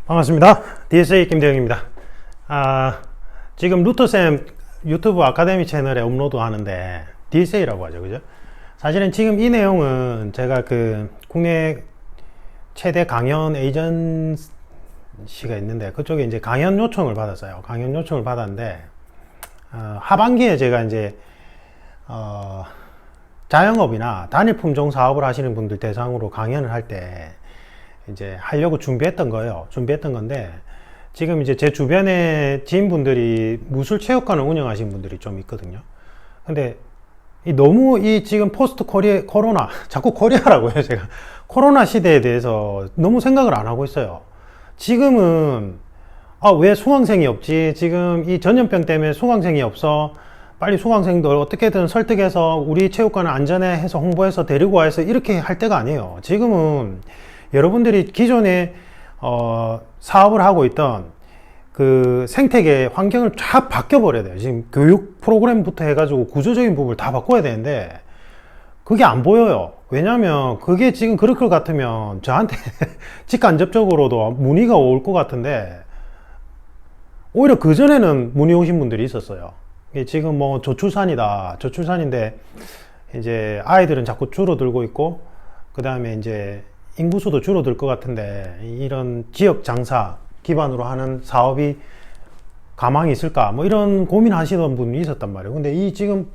반갑습니다. DSA 김대영입니다. 지금 루터쌤 유튜브 아카데미 채널에 업로드 하는데 DSA라고 하죠, 그죠? 사실은 지금 이 내용은 제가 그 국내 최대 강연 에이전시가 있는데 그쪽에 이제 강연 요청을 받았어요. 강연 요청을 받았는데 하반기에 제가 이제 자영업이나 단일 품종 사업을 하시는 분들 대상으로 강연을 할 때 이제 하려고 준비했던 거예요. 준비했던 건데 지금 이제 제 주변에 지인분들이 무술체육관을 운영하시는 분들이 좀 있거든요. 근데 너무 이 지금 포스트 코로나 자꾸 코리아라고 해요. 제가 코로나 시대에 대해서 너무 생각을 안 하고 있어요. 지금은 왜 수강생이 없지? 지금 이 전염병 때문에 수강생이 없어. 빨리 수강생들 어떻게든 설득해서 우리 체육관을 안전해 해서 홍보해서 데리고 와서 이렇게 할 때가 아니에요. 지금은 여러분들이 기존에 사업을 하고 있던 그 생태계 환경을 쫙 바뀌어 버려야 돼요. 지금 교육 프로그램부터 해가지고 구조적인 부분을 다 바꿔야 되는데 그게 안 보여요. 왜냐면 그게 지금 그럴 것 같으면 저한테 직간접적으로도 문의가 올 것 같은데 오히려 그전에는 문의 오신 분들이 있었어요. 지금 뭐 저출산인데 이제 아이들은 자꾸 줄어들고 있고 그 다음에 이제 인구수도 줄어들 것 같은데 이런 지역 장사 기반으로 하는 사업이 가망이 있을까 뭐 이런 고민하시던 분이 있었단 말이에요. 근데 이 지금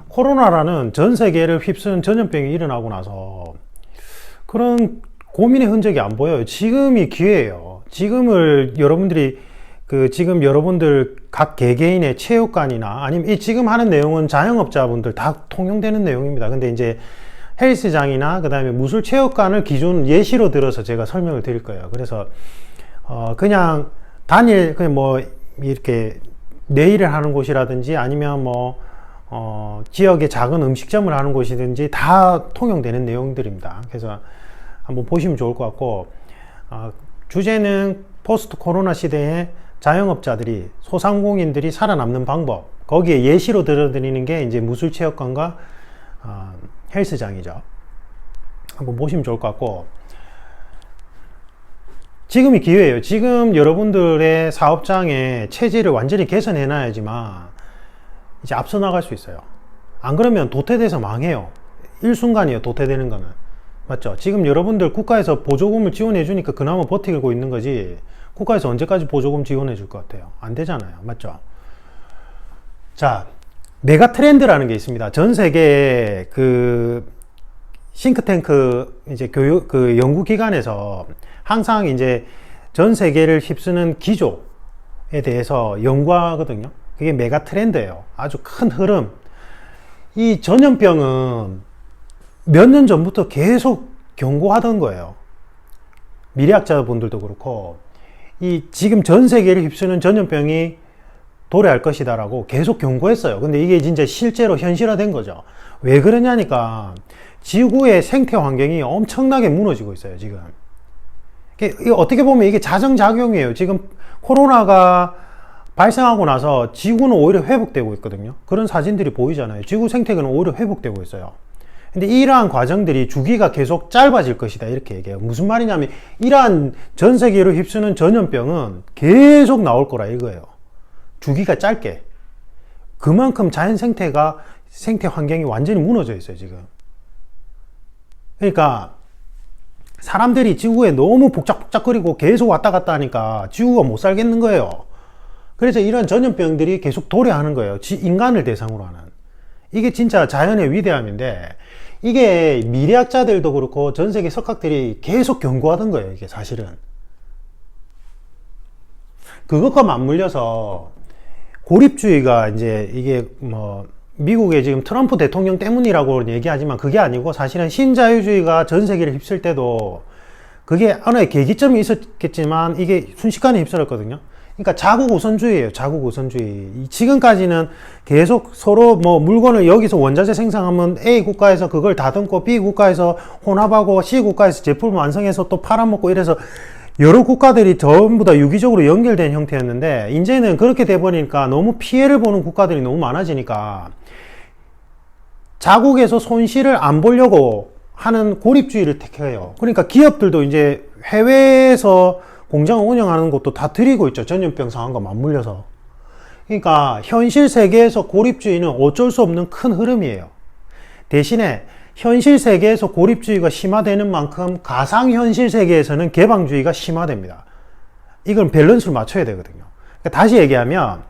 코로나라는 전 세계를 휩쓰는 전염병이 일어나고 나서 그런 고민의 흔적이 안 보여요. 지금이 기회예요. 지금을 여러분들이 지금 여러분들 각 개개인의 체육관이나 아니면 이 지금 하는 내용은 자영업자분들 다 통용되는 내용입니다. 근데 이제 헬스장이나 그 다음에 무술체육관을 기준 예시로 들어서 제가 설명을 드릴 거예요. 그래서 그냥 단일 그냥 뭐 이렇게 네일을 하는 곳이라든지 아니면 뭐 지역의 작은 음식점을 하는 곳이든지 다 통용되는 내용들입니다. 그래서 한번 보시면 좋을 것 같고 주제는 포스트 코로나 시대에 자영업자들이 소상공인들이 살아남는 방법, 거기에 예시로 들어드리는 게 이제 무술체육관과 헬스장이죠. 한번 보시면 좋을 것 같고 지금이 기회예요. 지금 여러분들의 사업장의 체질을 완전히 개선해 놔야지만 이제 앞서 나갈 수 있어요. 안 그러면 도태돼서 망해요. 일순간이에요. 도태되는 거는. 맞죠? 지금 여러분들 국가에서 보조금을 지원해 주니까 그나마 버티고 있는 거지 국가에서 언제까지 보조금 지원해 줄 것 같아요? 안 되잖아요. 맞죠? 자, 메가 트렌드라는 게 있습니다. 전 세계에 그 싱크탱크 이제 교육 그 연구기관에서 항상 이제 전 세계를 휩쓰는 기조에 대해서 연구하거든요. 그게 메가 트렌드예요. 아주 큰 흐름. 이 전염병은 몇 년 전부터 계속 경고하던 거예요. 미래학자분들도 그렇고 이 지금 전 세계를 휩쓰는 전염병이 도래할 것이다라고 계속 경고했어요. 근데 이게 진짜 실제로 현실화된 거죠. 왜 그러냐니까 지구의 생태 환경이 엄청나게 무너지고 있어요, 지금. 이게 어떻게 보면 이게 자정작용이에요. 지금 코로나가 발생하고 나서 지구는 오히려 회복되고 있거든요. 그런 사진들이 보이잖아요. 지구 생태계는 오히려 회복되고 있어요. 근데 이러한 과정들이 주기가 계속 짧아질 것이다, 이렇게 얘기해요. 무슨 말이냐면 이러한 전 세계를 휩쓰는 전염병은 계속 나올 거라 이거예요. 주기가 짧게. 그만큼 자연 생태 환경이 완전히 무너져 있어요, 지금. 그러니까 사람들이 지구에 너무 복작복작거리고 계속 왔다 갔다 하니까 지구가 못 살겠는 거예요. 그래서 이런 전염병들이 계속 도래하는 거예요. 인간을 대상으로 하는. 이게 진짜 자연의 위대함인데 이게 미래학자들도 그렇고 전 세계 석학들이 계속 경고하던 거예요, 이게 사실은. 그것과 맞물려서 고립주의가 이제 이게 뭐 미국의 지금 트럼프 대통령 때문이라고 얘기하지만 그게 아니고 사실은 신자유주의가 전 세계를 휩쓸 때도 그게 하나의 계기점이 있었겠지만 이게 순식간에 휩쓸었거든요. 그러니까 자국 우선주의예요. 자국 우선주의. 지금까지는 계속 서로 뭐 물건을 여기서 원자재 생산하면 A 국가에서 그걸 다듬고 B 국가에서 혼합하고 C 국가에서 제품을 완성해서 또 팔아먹고 이래서 여러 국가들이 전부 다 유기적으로 연결된 형태였는데 이제는 그렇게 돼버리니까 너무 피해를 보는 국가들이 너무 많아지니까 자국에서 손실을 안 보려고 하는 고립주의를 택해요. 그러니까 기업들도 이제 해외에서 공장을 운영하는 것도 다 드리고 있죠. 전염병 상황과 맞물려서. 그러니까 현실 세계에서 고립주의는 어쩔 수 없는 큰 흐름이에요. 대신에 현실 세계에서 고립주의가 심화되는 만큼 가상현실 세계에서는 개방주의가 심화됩니다. 이건 밸런스를 맞춰야 되거든요. 그러니까 다시 얘기하면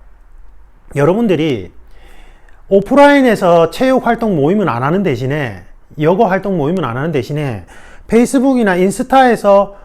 여러분들이 오프라인에서 체육 활동 모임은 안 하는 대신에, 여거 활동 모임은 안 하는 대신에 페이스북이나 인스타에서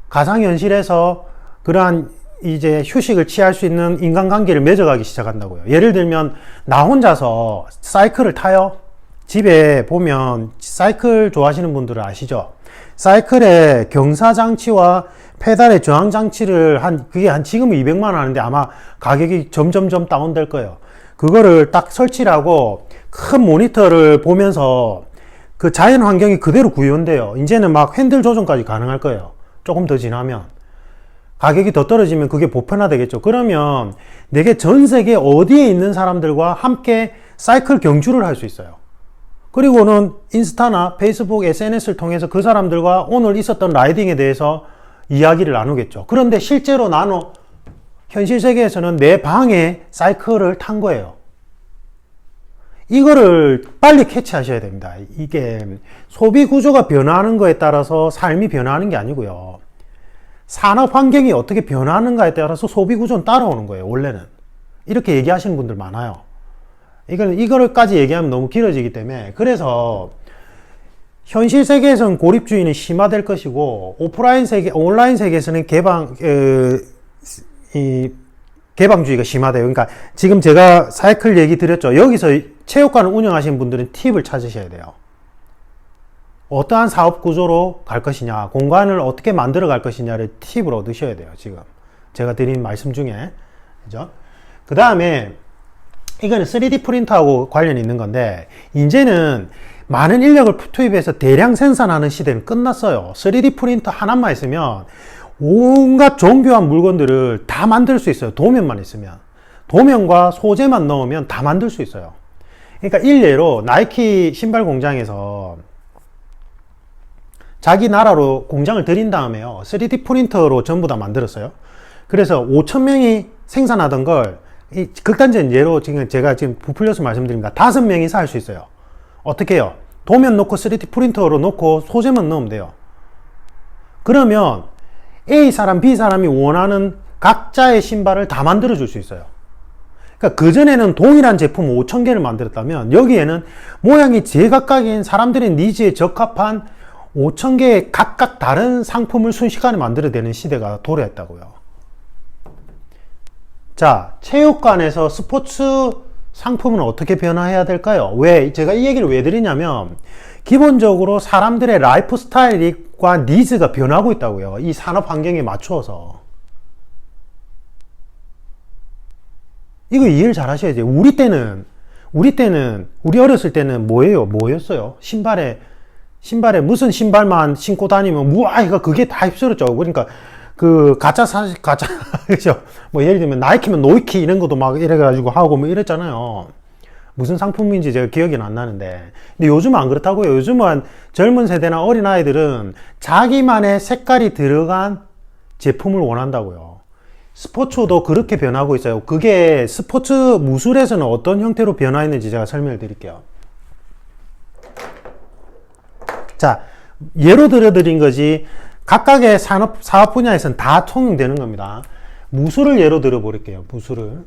가상현실에서 그러한 이제 휴식을 취할 수 있는 인간관계를 맺어가기 시작한다고요. 예를 들면 나 혼자서 사이클을 타요. 집에 보면 사이클 좋아하시는 분들은 아시죠? 사이클의 경사장치와 페달의 저항장치를 그게 지금은 200만 원 하는데 아마 가격이 점점점 다운될 거예요. 그거를 딱 설치를 하고 큰 모니터를 보면서 그 자연 환경이 그대로 구현돼요. 이제는 막 핸들 조정까지 가능할 거예요. 조금 더 지나면. 가격이 더 떨어지면 그게 보편화되겠죠. 그러면 내게 전 세계 어디에 있는 사람들과 함께 사이클 경주를 할 수 있어요. 그리고는 인스타나 페이스북, SNS를 통해서 그 사람들과 오늘 있었던 라이딩에 대해서 이야기를 나누겠죠. 그런데 실제로 현실 세계에서는 내 방에 사이클을 탄 거예요. 이거를 빨리 캐치하셔야 됩니다. 이게 소비 구조가 변화하는 거에 따라서 삶이 변화하는 게 아니고요. 산업 환경이 어떻게 변화하는가에 따라서 소비 구조는 따라오는 거예요, 원래는. 이렇게 얘기하시는 분들 많아요. 이거를까지 얘기하면 너무 길어지기 때문에. 그래서 현실 세계에서는 고립주의는 심화될 것이고, 온라인 세계에서는 개방주의가 심화돼요. 그러니까 지금 제가 사이클 얘기 드렸죠. 여기서 체육관을 운영하시는 분들은 팁을 찾으셔야 돼요. 어떠한 사업 구조로 갈 것이냐, 공간을 어떻게 만들어 갈 것이냐를 팁을 얻으셔야 돼요. 지금 제가 드린 말씀 중에. 그죠? 그 다음에 이거는 3D 프린터하고 관련이 있는 건데, 이제는 많은 인력을 투입해서 대량 생산하는 시대는 끝났어요. 3D 프린터 하나만 있으면 온갖 정교한 물건들을 다 만들 수 있어요. 도면만 있으면. 도면과 소재만 넣으면 다 만들 수 있어요. 그러니까 일례로 나이키 신발 공장에서 자기 나라로 공장을 들인 다음에요, 3D 프린터로 전부 다 만들었어요. 그래서 5,000명이 생산하던 걸, 극단적인 예로 제가 지금 부풀려서 말씀드립니다. 5명이서 할 수 있어요. 어떻게 해요? 도면 놓고 3D 프린터로 놓고 소재만 넣으면 돼요. 그러면 A 사람, B 사람이 원하는 각자의 신발을 다 만들어 줄 수 있어요. 그러니까 그전에는 동일한 제품 5,000개를 만들었다면, 여기에는 모양이 제각각인 사람들의 니즈에 적합한 5,000개의 각각 다른 상품을 순식간에 만들어내는 시대가 도래했다고요. 자, 체육관에서 스포츠 상품은 어떻게 변화해야 될까요? 제가 이 얘기를 왜 드리냐면, 기본적으로 사람들의 라이프 스타일과 니즈가 변하고 있다고요. 이 산업 환경에 맞추어서. 이거 이해를 잘 하셔야죠. 우리 어렸을 때는 뭐였어요? 신발에 무슨 신발만 신고 다니면, 그게 다 휩쓸었죠. 그러니까, 그죠? 예를 들면, 나이키면 노이키 이런 것도 막 이래가지고 하고 이랬잖아요. 무슨 상품인지 제가 기억이 안 나는데. 근데 요즘은 안 그렇다고요. 요즘은 젊은 세대나 어린아이들은 자기만의 색깔이 들어간 제품을 원한다고요. 스포츠도 그렇게 변하고 있어요. 그게 스포츠 무술에서는 어떤 형태로 변화했는지 제가 설명을 드릴게요. 자, 예로 들어드린 것이 각각의 사업 분야에서는 다 통용되는 겁니다. 무술을 예로 들어볼게요. 무술을.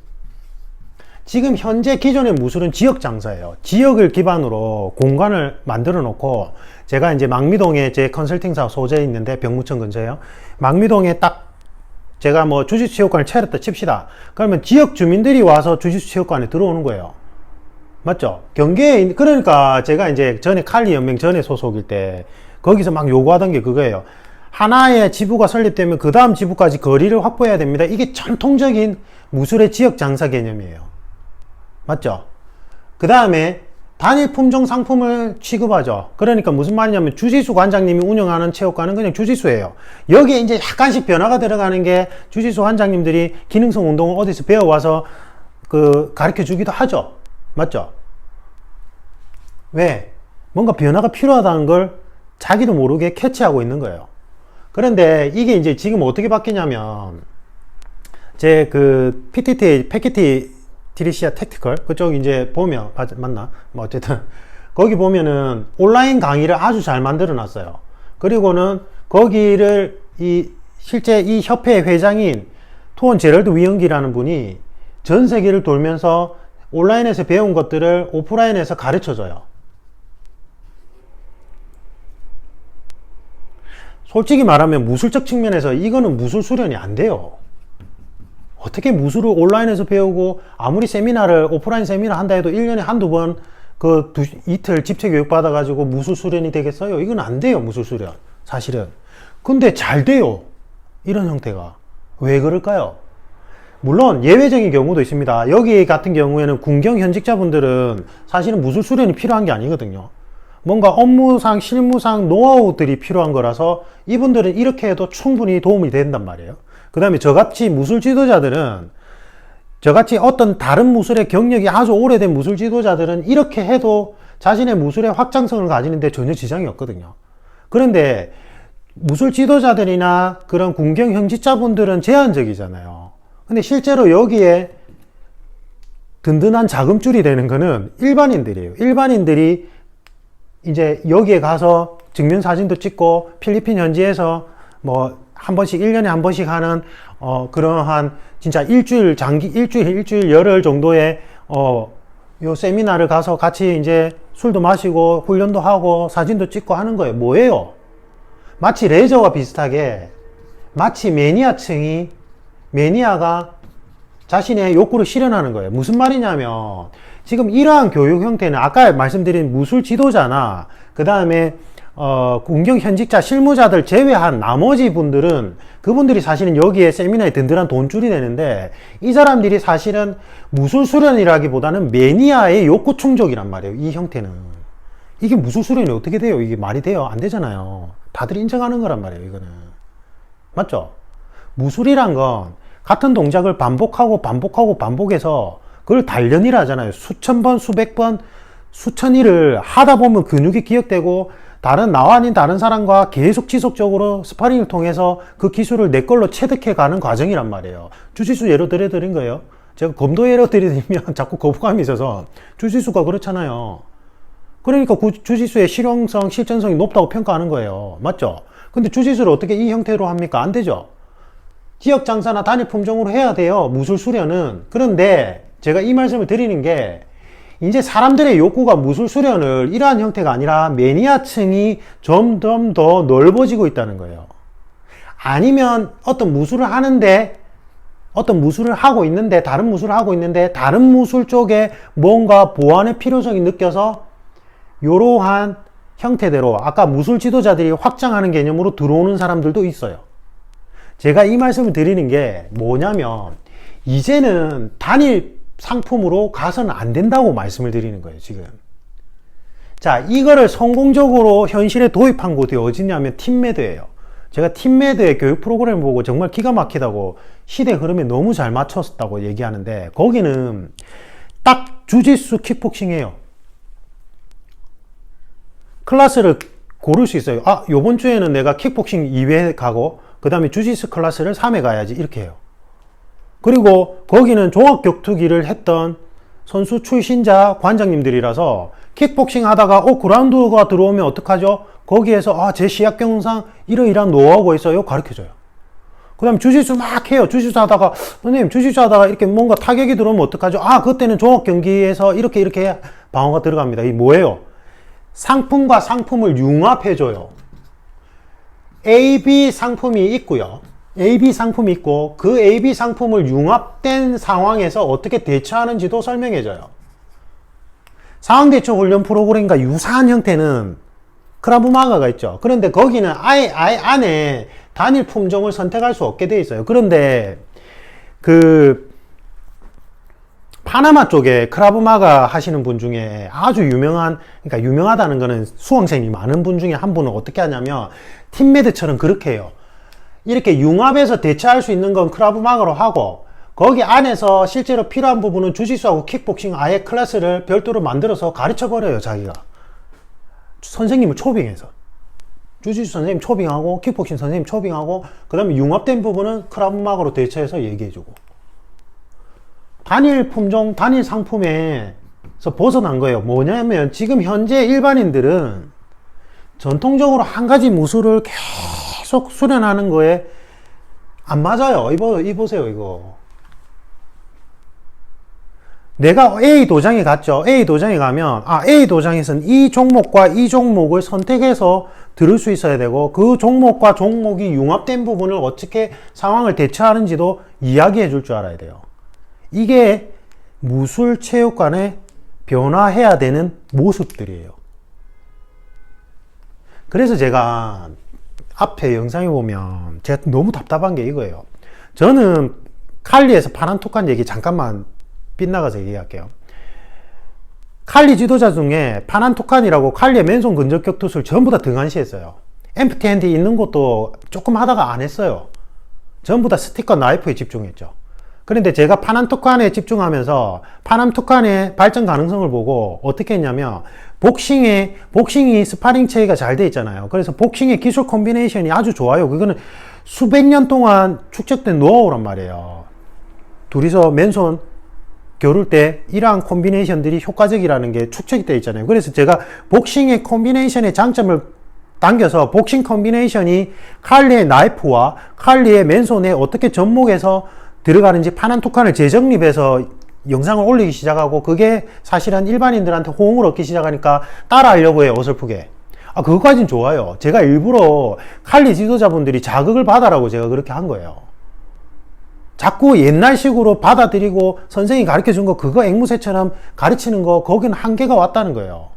지금 현재 기존의 무술은 지역 장사예요. 지역을 기반으로 공간을 만들어 놓고, 제가 이제 망미동에 제 컨설팅사 소재 있는데, 병무청 근처에요. 망미동에 딱 제가 주짓수 체육관을 차렸다 칩시다. 그러면 지역 주민들이 와서 주짓수 체육관에 들어오는 거예요. 맞죠? 그러니까 제가 이제 전에 칼리 연맹 전에 소속일 때 거기서 막 요구하던 게 그거예요. 하나의 지부가 설립되면 그 다음 지부까지 거리를 확보해야 됩니다. 이게 전통적인 무술의 지역 장사 개념이에요. 맞죠? 그 다음에 단일 품종 상품을 취급하죠. 그러니까 무슨 말이냐면, 주짓수 관장님이 운영하는 체육관은 그냥 주짓수예요. 여기에 이제 약간씩 변화가 들어가는 게, 주짓수 관장님들이 기능성 운동을 어디서 배워와서 가르쳐 주기도 하죠. 맞죠? 왜? 뭔가 변화가 필요하다는 걸 자기도 모르게 캐치하고 있는 거예요. 그런데 이게 이제 지금 어떻게 바뀌냐면, 제 그 PTT 트리시아 택티컬 그쪽 이제 보면 맞나? 뭐 어쨌든 거기 보면은 온라인 강의를 아주 잘 만들어 놨어요. 그리고는 거기를 실제 이 협회 회장인 투원 제럴드 위영기라는 분이 전 세계를 돌면서 온라인에서 배운 것들을 오프라인에서 가르쳐 줘요. 솔직히 말하면 무술적 측면에서 이거는 무술 수련이 안 돼요. 어떻게 무술을 온라인에서 배우고 아무리 세미나를 오프라인 세미나 한다 해도 1년에 한두 번 그 이틀 집체 교육 받아가지고 무술 수련이 되겠어요? 이건 안 돼요, 무술 수련. 사실은. 근데 잘 돼요. 이런 형태가. 왜 그럴까요? 물론 예외적인 경우도 있습니다. 여기 같은 경우에는 군경 현직자분들은 사실은 무술 수련이 필요한 게 아니거든요. 뭔가 업무상, 실무상 노하우들이 필요한 거라서 이분들은 이렇게 해도 충분히 도움이 된단 말이에요. 그 다음에 저같이 무술 지도자들은 저같이 어떤 다른 무술의 경력이 아주 오래된 무술 지도자들은 이렇게 해도 자신의 무술의 확장성을 가지는데 전혀 지장이 없거든요. 그런데 무술 지도자들이나 그런 군경 현직자분들은 제한적이잖아요. 근데 실제로 여기에 든든한 자금줄이 되는 거는 일반인들이에요. 일반인들이 이제 여기에 가서 증명사진도 찍고 필리핀 현지에서 뭐 한 번씩 1년에 한 번씩 하는 그러한 진짜 일주일 열흘 정도의 요 세미나를 가서 같이 이제 술도 마시고 훈련도 하고 사진도 찍고 하는 거예요. 뭐예요? 마치 레저와 비슷하게 마치 매니아가 자신의 욕구를 실현하는 거예요. 무슨 말이냐면 지금 이러한 교육 형태는 아까 말씀드린 무술 지도자나 그 다음에 군경 현직자 실무자들 제외한 나머지 분들은 그분들이 사실은 여기에 세미나에 든든한 돈줄이 되는데 이 사람들이 사실은 무술 수련이라기보다는 매니아의 욕구 충족이란 말이에요. 이 형태는. 이게 무술 수련이 어떻게 돼요? 이게 말이 돼요? 안 되잖아요. 다들 인정하는 거란 말이에요. 이거는. 맞죠? 무술이란 건 같은 동작을 반복해서 그걸 단련이라 하잖아요. 수천 번, 수백 번, 수천일을 하다 보면 근육이 기억되고 나와 아닌 다른 사람과 계속 지속적으로 스파링을 통해서 그 기술을 내 걸로 체득해 가는 과정이란 말이에요. 주짓수 예로 들어드린 거예요. 제가 검도 예로 들이면 자꾸 거부감이 있어서 주짓수가 그렇잖아요. 그러니까 주짓수의 실용성, 실전성이 높다고 평가하는 거예요. 맞죠? 근데 주짓수를 어떻게 이 형태로 합니까? 안 되죠. 지역 장사나 단일 품종으로 해야 돼요. 무술 수련은. 그런데 제가 이 말씀을 드리는 게 이제 사람들의 욕구가 무술 수련을 이러한 형태가 아니라 매니아층이 점점 더 넓어지고 있다는 거예요. 아니면 어떤 무술을 하고 있는데 다른 무술 쪽에 뭔가 보완의 필요성이 느껴서 이러한 형태대로 아까 무술 지도자들이 확장하는 개념으로 들어오는 사람들도 있어요. 제가 이 말씀을 드리는 게 뭐냐면 이제는 단일 상품으로 가서는 안 된다고 말씀을 드리는 거예요, 지금. 자, 이거를 성공적으로 현실에 도입한 곳이 어디냐면 팀메드예요. 제가 팀메드의 교육 프로그램을 보고 정말 기가 막히다고 시대 흐름에 너무 잘 맞췄다고 얘기하는데 거기는 딱 주짓수 킥복싱이에요. 클래스를 고를 수 있어요. 아, 요번 주에는 내가 킥복싱 2회 가고 그 다음에 주짓수 클래스를 3회 가야지 이렇게 해요. 그리고 거기는 종합격투기를 했던 선수 출신자 관장님들이라서 킥복싱 하다가 그라운드가 들어오면 어떡하죠? 거기에서 제 시합 경상 이러이러한 노하우가 있어요. 가르쳐줘요. 그 다음에 주짓수 막 해요. 주짓수 하다가 선생님 주짓수 하다가 이렇게 뭔가 타격이 들어오면 어떡하죠? 그때는 종합경기에서 이렇게 방어가 들어갑니다. 이 뭐예요? 상품과 상품을 융합해줘요. AB 상품이 있고요. AB 상품이 있고 그 AB 상품을 융합된 상황에서 어떻게 대처하는지도 설명해줘요. 상황대처 훈련 프로그램과 유사한 형태는 크라브마가가 있죠. 그런데 거기는 아예 안에 단일 품종을 선택할 수 없게 돼 있어요. 그런데 그 파나마 쪽에 크라브마가 하시는 분 중에 아주 그러니까 유명하다는 거는 수강생이 많은 분 중에 한 분은 어떻게 하냐면 팀메드처럼 그렇게 해요. 이렇게 융합해서 대처할 수 있는 건 크라브마가로 하고 거기 안에서 실제로 필요한 부분은 주짓수하고 킥복싱 아예 클래스를 별도로 만들어서 가르쳐 버려요. 자기가 선생님을 초빙해서. 주짓수 선생님 초빙하고 킥복싱 선생님 초빙하고 그 다음에 융합된 부분은 크라브마가로 대처해서 얘기해주고 단일 품종, 단일 상품에서 벗어난 거예요. 뭐냐면 지금 현재 일반인들은 전통적으로 한 가지 무술을 계속 수련하는 거에 안 맞아요. 이 보세요, 이거. 내가 A 도장에 갔죠. A 도장에 가면, A 도장에서는 이 종목과 이 종목을 선택해서 들을 수 있어야 되고, 그 종목과 종목이 융합된 부분을 어떻게 상황을 대처하는지도 이야기해 줄 줄 알아야 돼요. 이게 무술체육관에 변화해야 되는 모습들이에요. 그래서 제가 앞에 영상에 보면 제가 너무 답답한 게 이거예요. 저는 칼리에서 파란투칸 얘기 잠깐만 빗나가서 얘기할게요. 칼리 지도자 중에 파란투칸이라고 칼리의 맨손 근접 격투술 전부 다 등한시했어요. 엠프티 핸드 있는 것도 조금 하다가 안 했어요. 전부 다 스티커 나이프에 집중했죠. 그런데 제가 파란투칸에 집중하면서 파란투칸의 발전 가능성을 보고 어떻게 했냐면 복싱이 스파링 체계가 잘 돼 있잖아요. 그래서 복싱의 기술 콤비네이션이 아주 좋아요. 그거는 수백 년 동안 축적된 노하우란 말이에요. 둘이서 맨손 겨룰 때 이러한 콤비네이션들이 효과적이라는 게 축적이 되어 있잖아요. 그래서 제가 복싱의 콤비네이션의 장점을 당겨서 복싱 콤비네이션이 칼리의 나이프와 칼리의 맨손에 어떻게 접목해서 들어가는지 파란투칸을 재정립해서 영상을 올리기 시작하고 그게 사실은 일반인들한테 호응을 얻기 시작하니까 따라하려고 해요. 어설프게. 그거까진 좋아요. 제가 일부러 칼리 지도자분들이 자극을 받아라고 제가 그렇게 한 거예요. 자꾸 옛날식으로 받아들이고 선생님이 가르쳐 준 거 그거 앵무새처럼 가르치는 거 거기는 한계가 왔다는 거예요.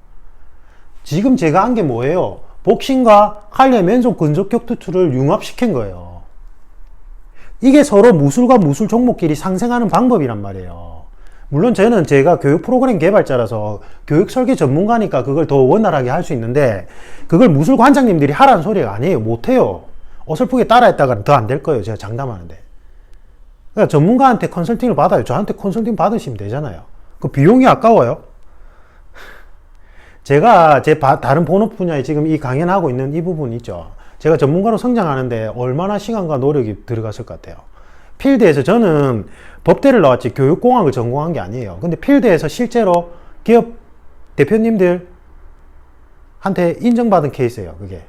지금 제가 한 게 뭐예요? 복싱과 칼리의 맨손 근접 격투투를 융합시킨 거예요. 이게 서로 무술과 무술 종목끼리 상생하는 방법이란 말이에요. 물론 저는 제가 교육 프로그램 개발자라서 교육 설계 전문가니까 그걸 더 원활하게 할 수 있는데 그걸 무술 관장님들이 하라는 소리가 아니에요. 못해요. 어설프게 따라했다가 더 안 될 거예요. 제가 장담하는데. 그러니까 전문가한테 컨설팅을 받아요. 저한테 컨설팅 받으시면 되잖아요. 그 비용이 아까워요. 제가 다른 본업 분야에 지금 이 강연하고 있는 이 부분 있죠. 제가 전문가로 성장하는데 얼마나 시간과 노력이 들어갔을 것 같아요. 필드에서 저는 법대를 나왔지 교육공학을 전공한 게 아니에요. 근데 필드에서 실제로 기업 대표님들한테 인정받은 케이스예요. 그게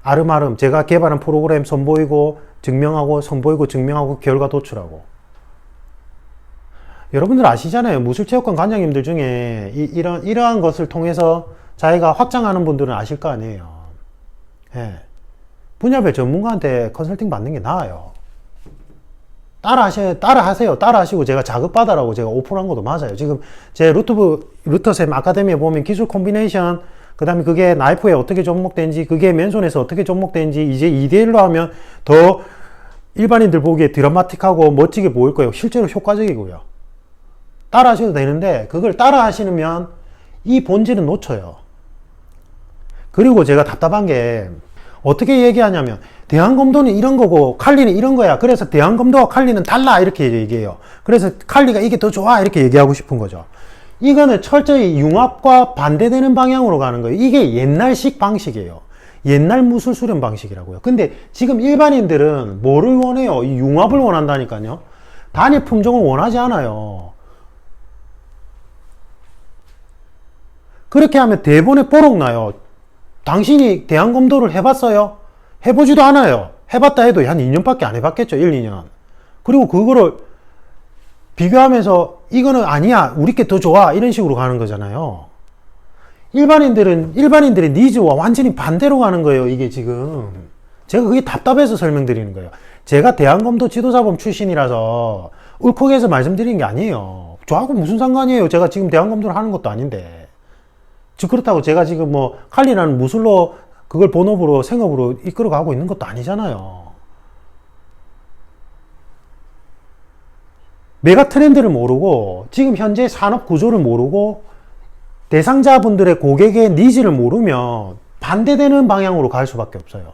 아름아름 제가 개발한 프로그램 선보이고 증명하고 선보이고 증명하고 결과 도출하고. 여러분들 아시잖아요. 무술체육관 관장님들 중에 이러한 것을 통해서 자기가 확장하는 분들은 아실 거 아니에요. 예. 분야별 전문가한테 컨설팅 받는 게 나아요. 따라하세요. 따라하시고 제가 자극받아라고 제가 오픈한 것도 맞아요. 지금 제 루터쌤 아카데미에 보면 기술 콤비네이션, 그 다음에 그게 나이프에 어떻게 접목된지, 그게 맨손에서 어떻게 접목된지, 이제 2대1로 하면 더 일반인들 보기에 드라마틱하고 멋지게 보일 거예요. 실제로 효과적이고요. 따라 하셔도 되는데, 그걸 따라 하시면 이 본질은 놓쳐요. 그리고 제가 답답한 게, 어떻게 얘기하냐면, 대한검도는 이런 거고, 칼리는 이런 거야. 그래서 대한검도와 칼리는 달라. 이렇게 얘기해요. 그래서 칼리가 이게 더 좋아. 이렇게 얘기하고 싶은 거죠. 이거는 철저히 융합과 반대되는 방향으로 가는 거예요. 이게 옛날식 방식이에요. 옛날 무술 수련 방식이라고요. 근데 지금 일반인들은 뭐를 원해요? 이 융합을 원한다니까요. 단일 품종을 원하지 않아요. 그렇게 하면 대본에 뽀록 나요. 당신이 대한검도를 해봤어요? 해보지도 않아요. 해봤다 해도 한 2년밖에 안 해봤겠죠. 1, 2년. 그리고 그거를 비교하면서 이거는 아니야. 우리 게 더 좋아. 이런 식으로 가는 거잖아요. 일반인들의 니즈와 완전히 반대로 가는 거예요. 이게 지금. 제가 그게 답답해서 설명드리는 거예요. 제가 대한검도 지도자범 출신이라서 울컥해서 말씀드리는 게 아니에요. 저하고 무슨 상관이에요. 제가 지금 대한검도를 하는 것도 아닌데. 즉 그렇다고 제가 지금 뭐 칼리라는 무술로 그걸 본업으로 생업으로 이끌어가고 있는 것도 아니잖아요. 메가 트렌드를 모르고 지금 현재 산업 구조를 모르고 대상자분들의 고객의 니즈를 모르면 반대되는 방향으로 갈 수밖에 없어요.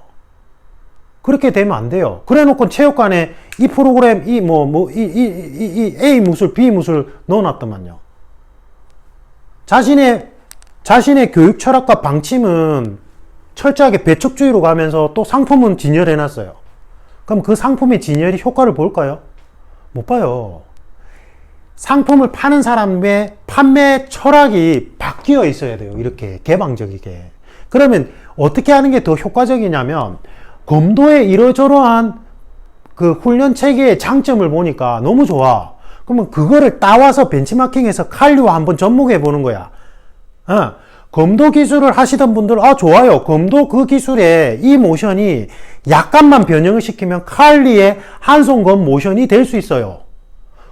그렇게 되면 안 돼요. 그래 놓고 체육관에 이 프로그램, 이 A 무술, B 무술 넣어놨더만요. 자신의 교육 철학과 방침은 철저하게 배척주의로 가면서 또 상품은 진열해 놨어요. 그럼 그 상품의 진열이 효과를 볼까요? 못 봐요. 상품을 파는 사람의 판매 철학이 바뀌어 있어야 돼요. 이렇게 개방적이게. 그러면 어떻게 하는 게 더 효과적이냐면, 검도의 이러저러한 그 훈련 체계의 장점을 보니까 너무 좋아. 그러면 그거를 따와서 벤치마킹해서 칼리와 한번 접목해 보는 거야. 검도 기술을 하시던 분들, 좋아요. 검도 그 기술에 이 모션이 약간만 변형을 시키면 칼리의 한손검 모션이 될 수 있어요.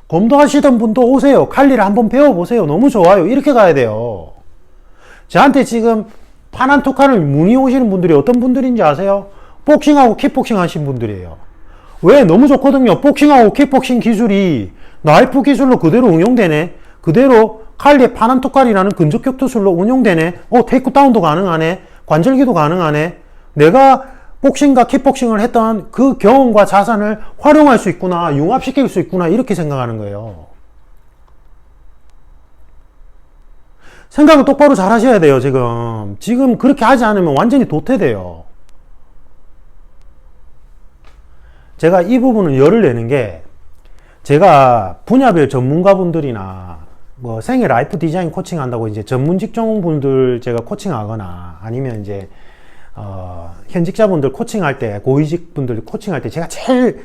검도 하시던 분도 오세요. 칼리를 한번 배워보세요. 너무 좋아요. 이렇게 가야 돼요. 저한테 지금 파난 투칸을 문의 오시는 분들이 어떤 분들인지 아세요? 복싱하고 킥복싱 하신 분들이에요. 왜? 너무 좋거든요. 복싱하고 킥복싱 기술이 나이프 기술로 그대로 응용되네. 그대로 칼리의 파난 투칸이라는 근접격투술로 운용되네. 테이크다운도 가능하네. 관절기도 가능하네. 내가 복싱과 킥복싱을 했던 그 경험과 자산을 활용할 수 있구나, 융합시킬 수 있구나, 이렇게 생각하는 거예요. 생각을 똑바로 잘 하셔야 돼요. 지금 그렇게 하지 않으면 완전히 도태돼요. 제가 이 부분은 열을 내는 게, 제가 분야별 전문가분들이나 뭐 생애 라이프 디자인 코칭 한다고 이제 전문 직종분들 제가 코칭하거나, 아니면 이제 현직자분들 코칭할 때, 고위직 분들 코칭할 때 제가 제일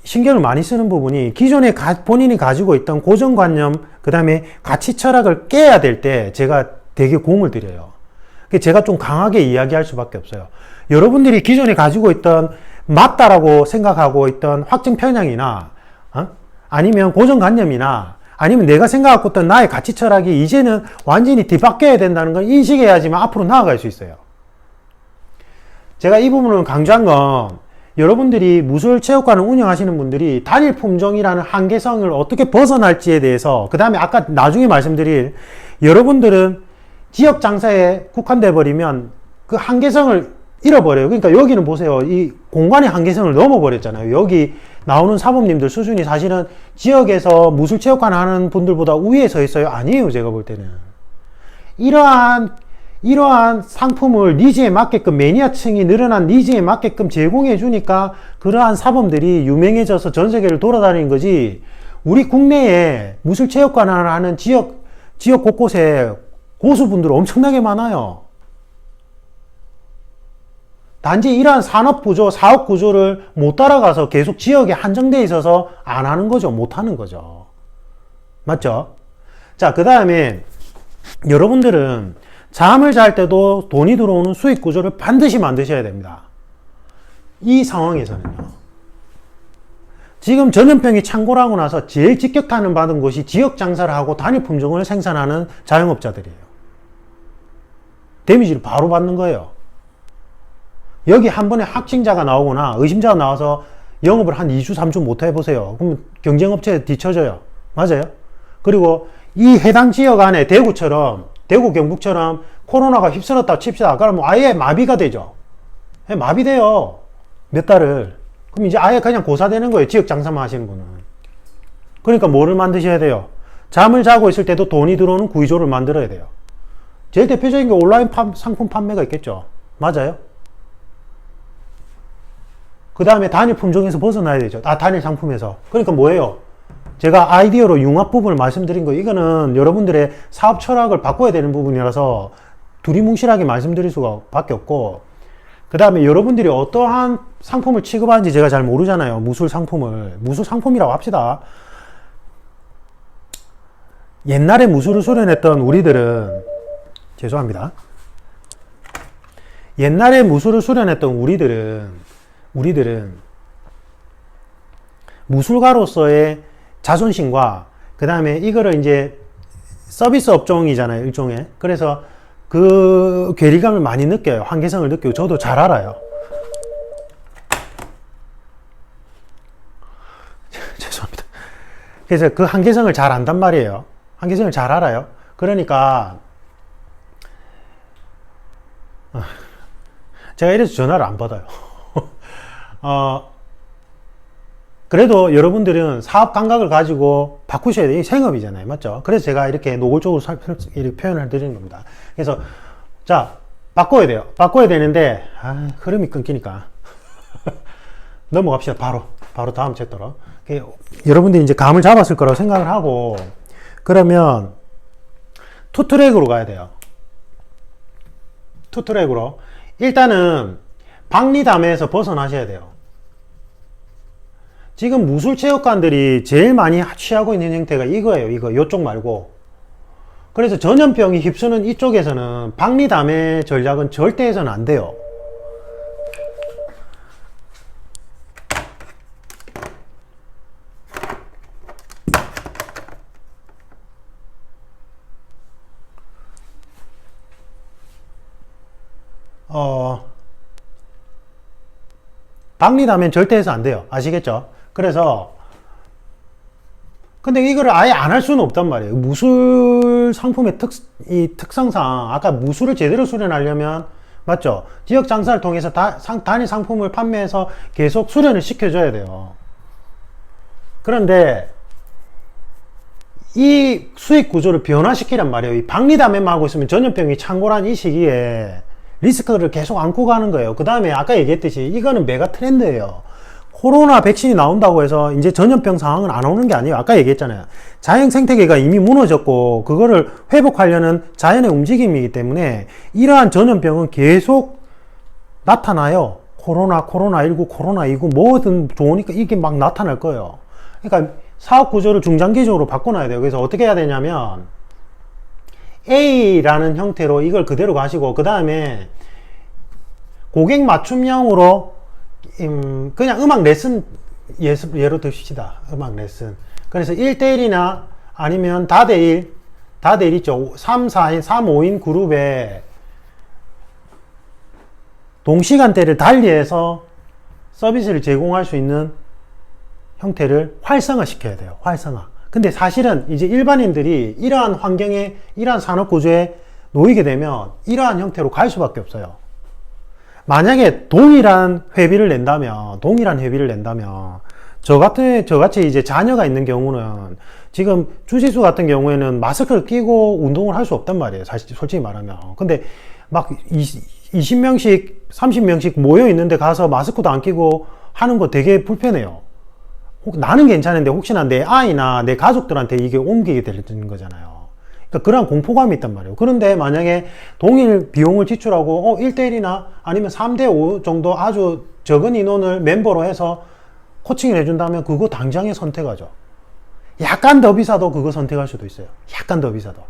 신경을 많이 쓰는 부분이, 기존에 본인이 가지고 있던 고정관념, 그 다음에 가치 철학을 깨야 될 때 제가 되게 공을 들여요. 제가 좀 강하게 이야기할 수밖에 없어요. 여러분들이 기존에 가지고 있던 맞다라고 생각하고 있던 확증 편향이나 아니면 고정관념이나, 아니면 내가 생각하고 있던 나의 가치 철학이 이제는 완전히 뒤바뀌어야 된다는 걸 인식해야지만 앞으로 나아갈 수 있어요. 제가 이 부분을 강조한 건, 여러분들이 무술체육관을 운영하시는 분들이 단일 품종이라는 한계성을 어떻게 벗어날지에 대해서, 그 다음에 아까 나중에 말씀드릴, 여러분들은 지역 장사에 국한돼 버리면 그 한계성을 잃어버려요. 그러니까 여기는 보세요. 이 공간의 한계성을 넘어버렸잖아요. 여기 나오는 사범님들 수준이 사실은 지역에서 무술체육관 하는 분들보다 위에 서 있어요. 아니에요. 제가 볼 때는. 이러한 상품을 니즈에 맞게끔, 매니아층이 늘어난 니즈에 맞게끔 제공해 주니까 그러한 사범들이 유명해져서 전 세계를 돌아다니는 거지, 우리 국내에 무술체육관을 하는 지역 곳곳에 고수분들 엄청나게 많아요. 단지 이러한 산업구조, 사업구조를 못 따라가서 계속 지역에 한정되어 있어서 안 하는 거죠. 못 하는 거죠. 맞죠? 자, 그 다음에 여러분들은 잠을 잘 때도 돈이 들어오는 수익 구조를 반드시 만드셔야 됩니다. 이 상황에서는요. 지금 전염병이 창궐하고 나서 제일 직격탄을 받은 것이 지역 장사를 하고 단일 품종을 생산하는 자영업자들이에요. 데미지를 바로 받는 거예요. 여기 한 번에 확진자가 나오거나 의심자가 나와서 영업을 한 2주, 3주 못 해보세요. 그럼 경쟁업체에 뒤처져요. 맞아요? 그리고 이 해당 지역 안에 대구처럼, 대구, 경북처럼 코로나가 휩쓸었다 칩시다. 그러면 아예 마비가 되죠. 마비돼요. 몇 달을. 그럼 이제 아예 그냥 고사되는 거예요. 지역 장사만 하시는 분은. 그러니까 뭐를 만드셔야 돼요? 잠을 자고 있을 때도 돈이 들어오는 구조를 만들어야 돼요. 제일 대표적인 게 온라인 상품 판매가 있겠죠. 맞아요? 그 다음에 단일 품종에서 벗어나야 되죠. 단일 상품에서. 그러니까 뭐예요? 제가 아이디어로 융합 부분을 말씀드린 거, 이거는 여러분들의 사업 철학을 바꿔야 되는 부분이라서 두리뭉실하게 말씀드릴 수가 밖에 없고, 그 다음에 여러분들이 어떠한 상품을 취급하는지 제가 잘 모르잖아요. 무술 상품이라고 합시다. 옛날에 무술을 수련했던 우리들은, 죄송합니다. 옛날에 무술을 수련했던 우리들은 무술가로서의 자존심과, 그 다음에 이거를 이제 서비스 업종이잖아요, 일종의. 그래서 그 괴리감을 많이 느껴요. 한계성을 느끼고. 저도 잘 알아요. 죄송합니다. 그래서 그 한계성을 잘 안단 말이에요. 한계성을 잘 알아요. 그러니까 제가 이래서 전화를 안 받아요. 그래도 여러분들은 사업 감각을 가지고 바꾸셔야 돼요. 생업이잖아요. 맞죠? 그래서 제가 이렇게 노골적으로 이렇게 표현을 드리는 겁니다. 그래서, 자, 바꿔야 돼요. 바꿔야 되는데 흐름이 끊기니까 넘어갑시다. 바로 다음 챕터로. 여러분들이 이제 감을 잡았을 거라고 생각을 하고, 그러면 투트랙으로 가야 돼요. 투트랙으로 일단은 박리담에서 벗어나셔야 돼요. 지금 무술체육관들이 제일 많이 취하고 있는 형태가 이거예요. 이쪽 말고. 그래서 전염병이 휩쓰는 이쪽에서는 박리담의 전략은 절대 해서는 안 돼요. 박리담엔 절대 해서 안 돼요. 아시겠죠? 그래서 근데 이거를 아예 안 할 수는 없단 말이에요. 무술 상품의 특성상 아까 무술을 제대로 수련하려면 맞죠? 지역 장사를 통해서 단위 상품을 판매해서 계속 수련을 시켜줘야 돼요. 그런데 이 수익 구조를 변화시키란 말이에요. 이 박리담에만 하고 있으면 전염병이 창궐한 이 시기에 리스크를 계속 안고 가는 거예요. 그 다음에 아까 얘기했듯이 이거는 메가 트렌드예요. 코로나 백신이 나온다고 해서 이제 전염병 상황은 안 오는 게 아니에요. 아까 얘기했잖아요. 자연 생태계가 이미 무너졌고 그거를 회복하려는 자연의 움직임이기 때문에 이러한 전염병은 계속 나타나요. 코로나19, 코로나29 뭐든 좋으니까 이게 막 나타날 거예요. 그러니까 사업 구조를 중장기적으로 바꿔놔야 돼요. 그래서 어떻게 해야 되냐면 A라는 형태로 이걸 그대로 가시고 그 다음에 고객 맞춤형으로 그냥 음악 레슨 예로 드십시다. 음악 레슨. 그래서 1대1이나 아니면 다대1 있죠. 3, 4인, 3, 5인 그룹에 동시간대를 달리해서 서비스를 제공할 수 있는 형태를 활성화 시켜야 돼요. 활성화. 근데 사실은 이제 일반인들이 이러한 환경에, 이러한 산업 구조에 놓이게 되면 이러한 형태로 갈 수밖에 없어요. 만약에 동일한 회비를 낸다면, 저같이 이제 자녀가 있는 경우는 지금 주지수 같은 경우에는 마스크를 끼고 운동을 할 수 없단 말이에요. 사실, 솔직히 말하면. 근데 막 20명씩, 30명씩 모여 있는데 가서 마스크도 안 끼고 하는 거 되게 불편해요. 나는 괜찮은데 혹시나 내 아이나 내 가족들한테 이게 옮기게 되는 거잖아요. 그러니까 그런 공포감이 있단 말이에요. 그런데 만약에 동일 비용을 지출하고 1대1이나 아니면 3대5 정도 아주 적은 인원을 멤버로 해서 코칭을 해준다면 그거 당장에 선택하죠. 약간 더 비싸도 그거 선택할 수도 있어요. 약간 더 비싸도.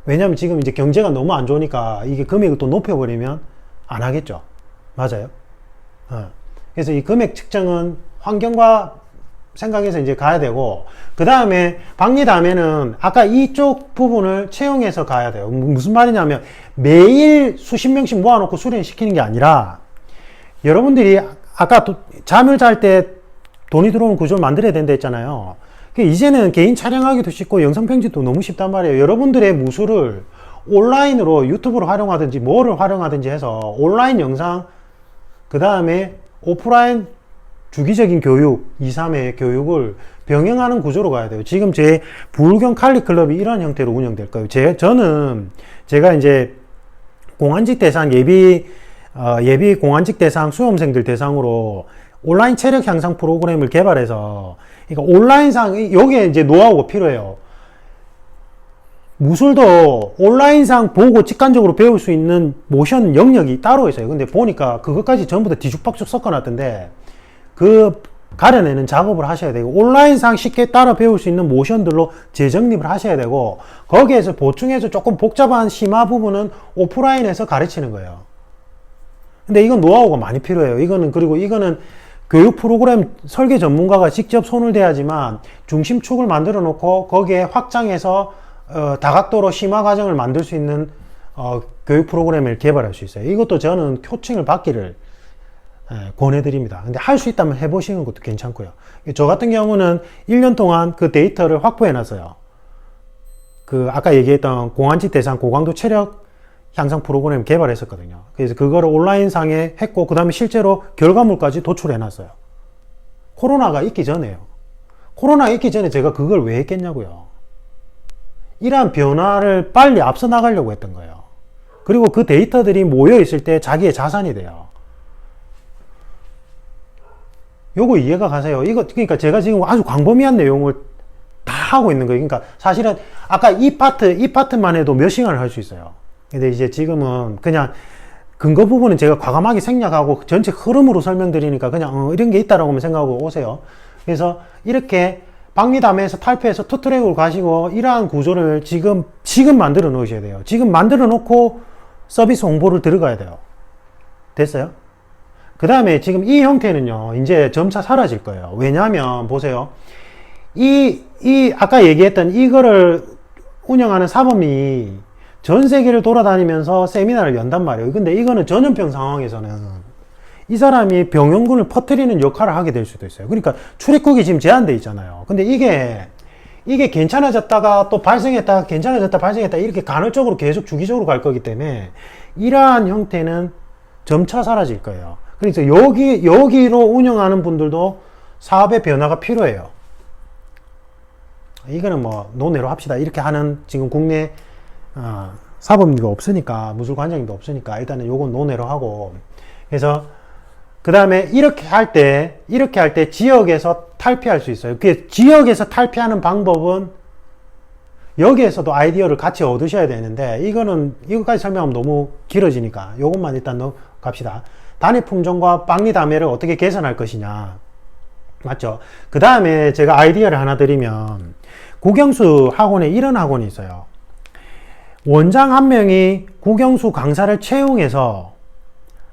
왜냐면 지금 이제 경제가 너무 안 좋으니까 이게 금액을 또 높여버리면 안 하겠죠. 맞아요. 그래서 이 금액 측정은 환경과 생각해서 이제 가야 되고, 그 다음에 박리담에는 아까 이쪽 부분을 채용해서 가야 돼요. 무슨 말이냐면 매일 수십 명씩 모아놓고 수련시키는 게 아니라 여러분들이 아까 잠을 잘 때 돈이 들어오는 구조를 만들어야 된다 했잖아요. 이제는 개인 촬영하기도 쉽고 영상 편집도 너무 쉽단 말이에요. 여러분들의 무술을 온라인으로 유튜브를 활용하든지 뭐를 활용하든지 해서 온라인 영상, 그 다음에 오프라인 주기적인 교육, 2, 3회 교육을 병행하는 구조로 가야 돼요. 지금 제 부울경 칼리 클럽이 이런 형태로 운영될 거예요. 제가 이제 공안직 대상 예비 공안직 대상 수험생들 대상으로 온라인 체력 향상 프로그램을 개발해서, 그러니까 온라인상, 여기에 이제 노하우가 필요해요. 무술도 온라인상 보고 직관적으로 배울 수 있는 모션 영역이 따로 있어요. 근데 보니까 그것까지 전부 다 뒤죽박죽 섞어놨던데, 그 가려내는 작업을 하셔야 되고, 온라인상 쉽게 따라 배울 수 있는 모션들로 재정립을 하셔야 되고, 거기에서 보충해서 조금 복잡한 심화 부분은 오프라인에서 가르치는 거예요. 근데 이건 노하우가 많이 필요해요. 그리고 이거는 교육 프로그램 설계 전문가가 직접 손을 대야지만 중심축을 만들어 놓고 거기에 확장해서 다각도로 심화 과정을 만들 수 있는 교육 프로그램을 개발할 수 있어요. 이것도 저는 코칭을 받기를 권해드립니다. 근데 할 수 있다면 해보시는 것도 괜찮고요. 저 같은 경우는 1년 동안 그 데이터를 확보해 놨어요. 아까 얘기했던 공안직 대상 고강도 체력 향상 프로그램 개발했었거든요. 그래서 그거를 온라인상에 했고, 그 다음에 실제로 결과물까지 도출해 놨어요. 코로나가 있기 전에요. 코로나가 있기 전에 제가 그걸 왜 했겠냐고요. 이러한 변화를 빨리 앞서 나가려고 했던 거예요. 그리고 그 데이터들이 모여 있을 때 자기의 자산이 돼요. 요거 이해가 가세요? 이거, 그러니까 제가 지금 아주 광범위한 내용을 다 하고 있는 거예요. 그러니까 사실은 아까 이 파트만 해도 몇 시간을 할 수 있어요. 근데 이제 지금은 그냥 근거 부분은 제가 과감하게 생략하고 전체 흐름으로 설명드리니까 그냥 이런 게 있다라고만 생각하고 오세요. 그래서 이렇게 박리담에서 탈피해서 투트랙으로 가시고 이러한 구조를 지금 만들어 놓으셔야 돼요. 지금 만들어 놓고 서비스 홍보를 들어가야 돼요. 됐어요? 그 다음에 지금 이 형태는요, 이제 점차 사라질 거예요. 왜냐하면 보세요. 아까 얘기했던 이거를 운영하는 사범이 전 세계를 돌아다니면서 세미나를 연단 말이에요. 근데 이거는 전염병 상황에서는 이 사람이 병원군을 퍼뜨리는 역할을 하게 될 수도 있어요. 그러니까 출입국이 지금 제한되어 있잖아요. 근데 이게 괜찮아졌다가 또 발생했다가 괜찮아졌다 발생했다 이렇게 간헐적으로 계속 주기적으로 갈 거기 때문에 이러한 형태는 점차 사라질 거예요. 그래서 여기로 운영하는 분들도 사업의 변화가 필요해요. 이거는 뭐 논외로 합시다. 이렇게 하는 지금 국내 사범님이 없으니까, 무술관장님도 없으니까 일단은 요건 논외로 하고, 그래서 그 다음에 이렇게 할 때 지역에서 탈피할 수 있어요. 그 지역에서 탈피하는 방법은 여기에서도 아이디어를 같이 얻으셔야 되는데, 이거까지 설명하면 너무 길어지니까 요것만 일단 갑시다. 단위 품종과 박리담회를 어떻게 개선할 것이냐. 맞죠? 그 다음에 제가 아이디어를 하나 드리면, 국영수 학원에 이런 학원이 있어요. 원장 한 명이 국영수 강사를 채용해서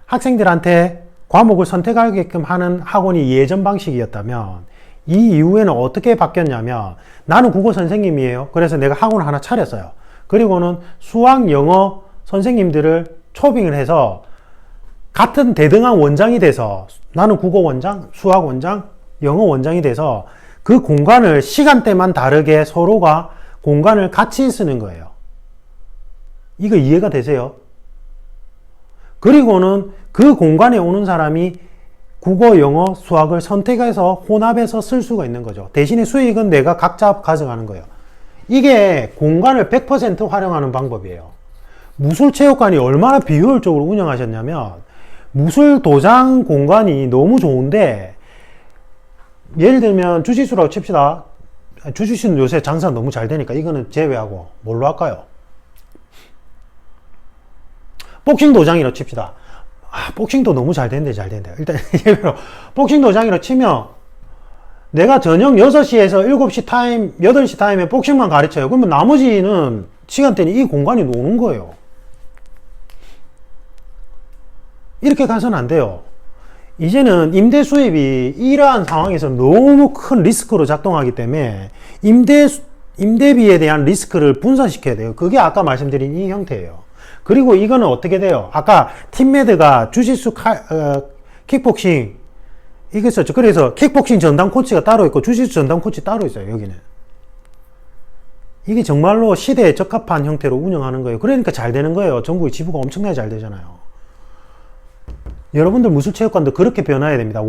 학생들한테 과목을 선택하게끔 하는 학원이 예전 방식이었다면, 이 이후에는 어떻게 바뀌었냐면, 나는 국어 선생님이에요. 그래서 내가 학원을 하나 차렸어요. 그리고는 수학, 영어 선생님들을 초빙을 해서 같은 대등한 원장이 돼서, 나는 국어 원장, 수학 원장, 영어 원장이 돼서 그 공간을 시간대만 다르게 서로가 공간을 같이 쓰는 거예요. 이거 이해가 되세요? 그리고는 그 공간에 오는 사람이 국어, 영어, 수학을 선택해서 혼합해서 쓸 수가 있는 거죠. 대신에 수익은 내가 각자 가져가는 거예요. 이게 공간을 100% 활용하는 방법이에요. 무술체육관이 얼마나 비효율적으로 운영하셨냐면, 무술 도장 공간이 너무 좋은데, 예를 들면 주짓수라고 칩시다. 주짓수는 요새 장사 너무 잘 되니까 이거는 제외하고 뭘로 할까요? 복싱 도장이라고 칩시다. 복싱도 너무 잘 되는데 일단 예외로 복싱 도장이라고 치면 내가 저녁 6시에서 7시 타임, 8시 타임에 복싱만 가르쳐요. 그러면 나머지는 시간대는 이 공간이 노는 거예요. 이렇게 가서는 안 돼요. 이제는 임대 수입이 이러한 상황에서 너무 큰 리스크로 작동하기 때문에 임대비에 대한 리스크를 분산시켜야 돼요. 그게 아까 말씀드린 이 형태예요. 그리고 이거는 어떻게 돼요? 아까 팀메드가 주짓수, 킥복싱 이거 있었죠. 그래서 킥복싱 전담 코치가 따로 있고 주짓수 전담 코치 따로 있어요. 여기는. 이게 정말로 시대에 적합한 형태로 운영하는 거예요. 그러니까 잘 되는 거예요. 전국의 지부가 엄청나게 잘 되잖아요. 여러분들 무술체육관도 그렇게 변화해야 됩니다.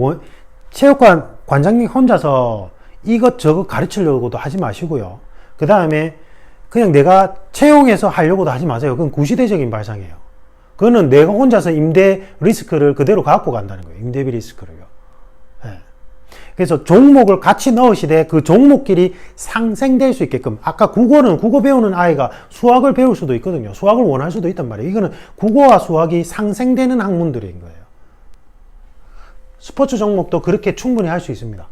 체육관 관장님 혼자서 이것저것 가르치려고도 하지 마시고요. 그 다음에 그냥 내가 채용해서 하려고도 하지 마세요. 그건 구시대적인 발상이에요. 그거는 내가 혼자서 임대 리스크를 그대로 갖고 간다는 거예요. 임대비 리스크를요. 네. 그래서 종목을 같이 넣으시되 그 종목끼리 상생될 수 있게끔, 아까 국어 배우는 아이가 수학을 배울 수도 있거든요. 수학을 원할 수도 있단 말이에요. 이거는 국어와 수학이 상생되는 학문들인 거예요. 스포츠 종목도 그렇게 충분히 할 수 있습니다.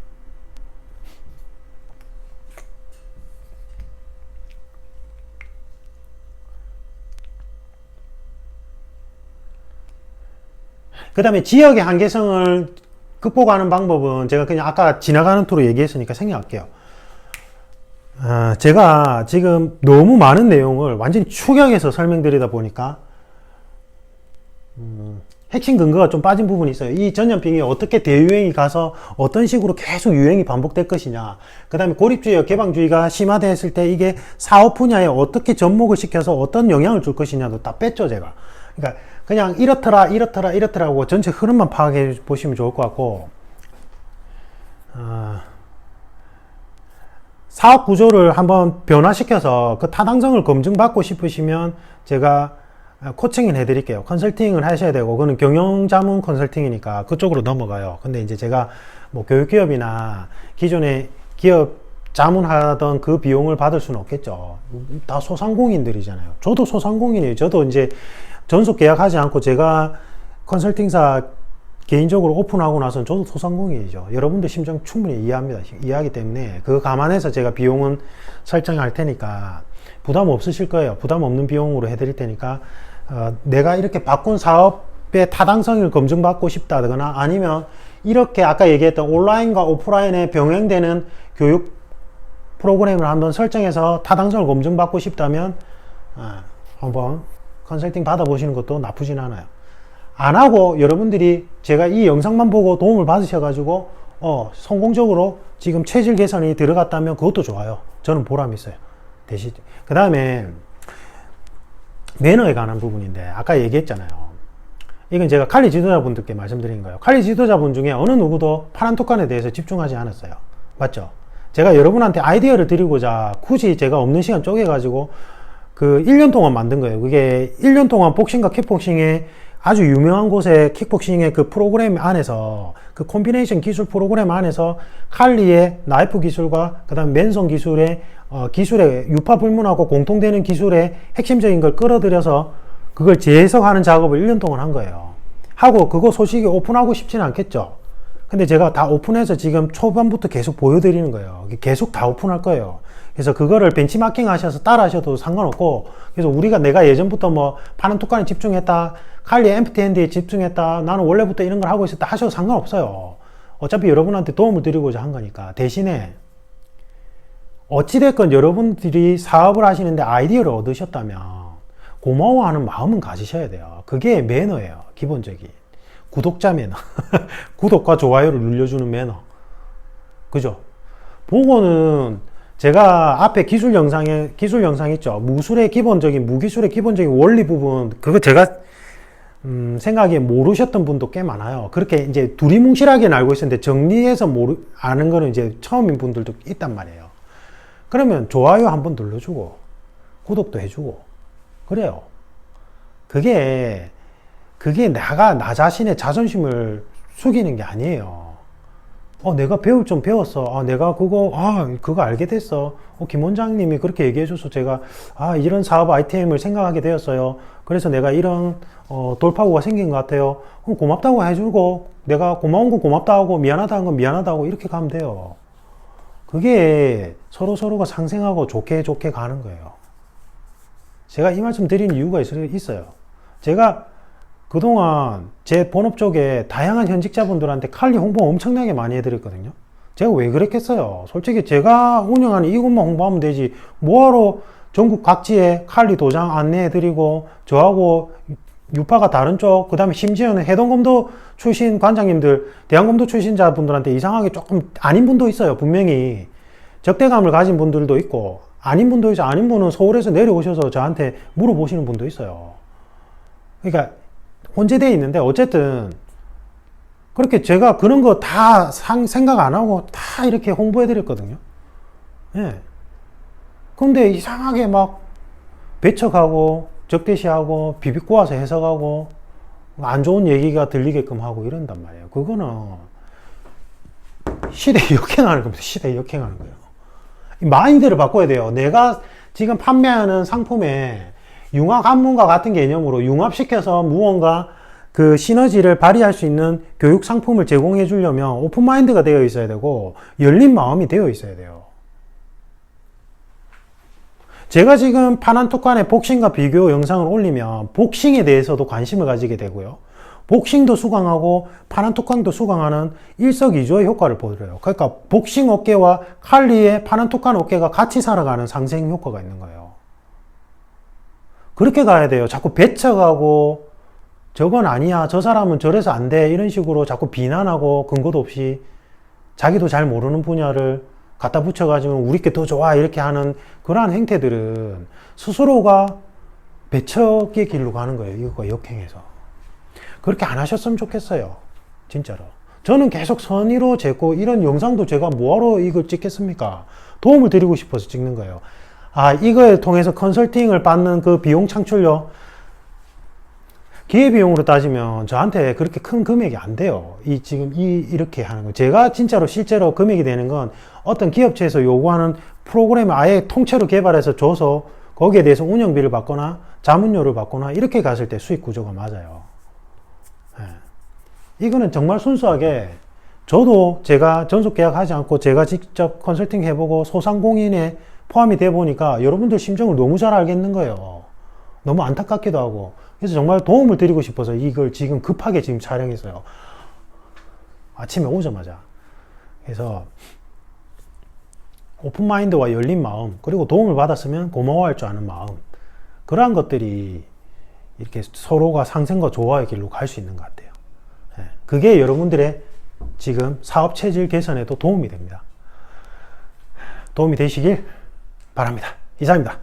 그 다음에 지역의 한계성을 극복하는 방법은 제가 그냥 아까 지나가는 투로 얘기했으니까 생략할게요. 제가 지금 너무 많은 내용을 완전히 축약해서 설명드리다 보니까 핵심 근거가 좀 빠진 부분이 있어요. 이 전염병이 어떻게 대유행이 가서 어떤 식으로 계속 유행이 반복될 것이냐, 그 다음에 고립주의와 개방주의가 심화됐을 때 이게 사업 분야에 어떻게 접목을 시켜서 어떤 영향을 줄 것이냐도 다 뺐죠, 제가. 그러니까 그냥 이렇더라고 전체 흐름만 파악해 보시면 좋을 것 같고, 사업 구조를 한번 변화시켜서 그 타당성을 검증받고 싶으시면 제가 코칭은 해드릴게요. 컨설팅을 하셔야 되고, 그거는 경영자문 컨설팅이니까 그쪽으로 넘어가요. 근데 이제 제가 뭐 교육기업이나 기존에 기업 자문하던 그 비용을 받을 수는 없겠죠. 다 소상공인들이잖아요. 저도 소상공인이에요. 저도 이제 전속 계약하지 않고 제가 컨설팅사 개인적으로 오픈하고 나서는 저도 소상공인이죠. 여러분들 심정 충분히 이해합니다. 이해하기 때문에 그거 감안해서 제가 비용은 설정할 테니까 부담 없으실 거예요. 부담 없는 비용으로 해드릴 테니까 내가 이렇게 바꾼 사업의 타당성을 검증받고 싶다거나 아니면 이렇게 아까 얘기했던 온라인과 오프라인에 병행되는 교육 프로그램을 한번 설정해서 타당성을 검증받고 싶다면 한번 컨설팅 받아보시는 것도 나쁘진 않아요. 안 하고 여러분들이 제가 이 영상만 보고 도움을 받으셔가지고 성공적으로 지금 체질 개선이 들어갔다면 그것도 좋아요. 저는 보람이 있어요. 대신 그 다음에 매너에 관한 부분인데 아까 얘기했잖아요. 이건 제가 칼리 지도자분들께 말씀드린 거예요. 칼리 지도자분 중에 어느 누구도 파란 톡간에 대해서 집중하지 않았어요. 맞죠? 제가 여러분한테 아이디어를 드리고자 굳이 제가 없는 시간 쪼개가지고 그 1년 동안 만든 거예요. 그게 1년 동안 복싱과 킥복싱의 아주 유명한 곳의 킥복싱의 그 프로그램 안에서 그 콤비네이션 기술 프로그램 안에서 칼리의 나이프 기술과 그 다음 맨손 기술의 기술의 유파불문하고 공통되는 기술의 핵심적인 걸 끌어들여서 그걸 재해석하는 작업을 1년 동안 한 거예요. 하고 그거 소식이 오픈하고 싶지는 않겠죠. 근데 제가 다 오픈해서 지금 초반부터 계속 보여드리는 거예요. 계속 다 오픈할 거예요. 그래서 그거를 벤치마킹 하셔서 따라 하셔도 상관없고, 그래서 내가 예전부터 뭐 파는 톡간에 집중했다, 칼리 엠프티 핸드에 집중했다, 나는 원래부터 이런 걸 하고 있었다 하셔도 상관없어요. 어차피 여러분한테 도움을 드리고자 한 거니까. 대신에 어찌됐건 여러분들이 사업을 하시는데 아이디어를 얻으셨다면 고마워하는 마음은 가지셔야 돼요. 그게 매너예요. 기본적인 구독자 매너. 구독과 좋아요를 눌러주는 매너. 그죠? 보고는 제가 앞에 기술 영상 있죠. 무기술의 기본적인 원리 부분, 그거 제가 생각에 모르셨던 분도 꽤 많아요. 그렇게 이제 두리뭉실하게는 알고 있었는데 정리해서 아는 거는 이제 처음인 분들도 있단 말이에요. 그러면 좋아요 한번 눌러주고 구독도 해주고 그래요. 그게 나 자신의 자존심을 숙이는 게 아니에요. 내가 배울 좀 배웠어. 내가 그거 알게 됐어. 김 원장님이 그렇게 얘기해줘서 제가, 이런 사업 아이템을 생각하게 되었어요. 그래서 내가 이런, 돌파구가 생긴 것 같아요. 그럼 고맙다고 해주고, 내가 고마운 건 고맙다 하고, 미안하다는 건 미안하다 하고, 이렇게 가면 돼요. 그게 서로가 상생하고 좋게 가는 거예요. 제가 이 말씀 드린 이유가 있어요. 제가 그동안 제 본업 쪽에 다양한 현직자분들한테 칼리 홍보 엄청나게 많이 해드렸거든요. 제가 왜 그랬겠어요? 솔직히 제가 운영하는 이것만 홍보하면 되지 뭐하러 전국 각지에 칼리 도장 안내해드리고 저하고 유파가 다른 쪽, 그 다음에 심지어는 해동검도 출신 관장님들, 대한검도 출신자분들한테 이상하게 조금 아닌 분도 있어요. 분명히 적대감을 가진 분들도 있고 아닌 분도 있어요. 아닌 분은 서울에서 내려오셔서 저한테 물어보시는 분도 있어요. 그러니까 혼재되어 있는데 어쨌든 그렇게 제가 그런 거 다 생각 안 하고 다 이렇게 홍보해 드렸거든요. 예. 근데 이상하게 막 배척하고 적대시하고 비비꼬아서 해석하고 안 좋은 얘기가 들리게끔 하고 이런단 말이에요. 그거는 시대에 역행하는 겁니다. 시대에 역행하는 거예요. 마인드를 바꿔야 돼요. 내가 지금 판매하는 상품에 융합 한문과 같은 개념으로 융합시켜서 무언가 그 시너지를 발휘할 수 있는 교육 상품을 제공해 주려면 오픈 마인드가 되어 있어야 되고 열린 마음이 되어 있어야 돼요. 제가 지금 파난톡간에 복싱과 비교 영상을 올리면 복싱에 대해서도 관심을 가지게 되고요. 복싱도 수강하고 파난톡간도 수강하는 일석이조의 효과를 보여요. 그러니까 복싱 업계와 칼리의 파난톡간 업계가 같이 살아가는 상생 효과가 있는 거예요. 그렇게 가야 돼요. 자꾸 배척하고 저건 아니야, 저 사람은 저래서 안 돼, 이런 식으로 자꾸 비난하고 근거도 없이 자기도 잘 모르는 분야를 갖다 붙여가지고 우리 게 더 좋아 이렇게 하는 그러한 행태들은 스스로가 배척의 길로 가는 거예요. 이거가 역행해서. 그렇게 안 하셨으면 좋겠어요. 진짜로. 저는 계속 선의로 재고 이런 영상도 제가 뭐하러 이걸 찍겠습니까? 도움을 드리고 싶어서 찍는 거예요. 이거에 통해서 컨설팅을 받는 그 비용 창출료 기회비용으로 따지면 저한테 그렇게 큰 금액이 안 돼요. 이렇게 하는 거. 제가 진짜로 실제로 금액이 되는 건 어떤 기업체에서 요구하는 프로그램을 아예 통째로 개발해서 줘서 거기에 대해서 운영비를 받거나 자문료를 받거나 이렇게 갔을 때 수익 구조가 맞아요. 예. 이거는 정말 순수하게 저도 제가 전속 계약하지 않고 제가 직접 컨설팅 해보고 소상공인에 포함이 돼 보니까 여러분들 심정을 너무 잘 알겠는 거예요. 너무 안타깝기도 하고. 그래서 정말 도움을 드리고 싶어서 이걸 지금 급하게 지금 촬영했어요. 아침에 오자마자. 그래서 오픈마인드와 열린 마음, 그리고 도움을 받았으면 고마워할 줄 아는 마음, 그러한 것들이 이렇게 서로가 상생과 조화의 길로 갈 수 있는 것 같아요. 그게 여러분들의 지금 사업 체질 개선에도 도움이 됩니다. 도움이 되시길 바랍니다. 이상입니다.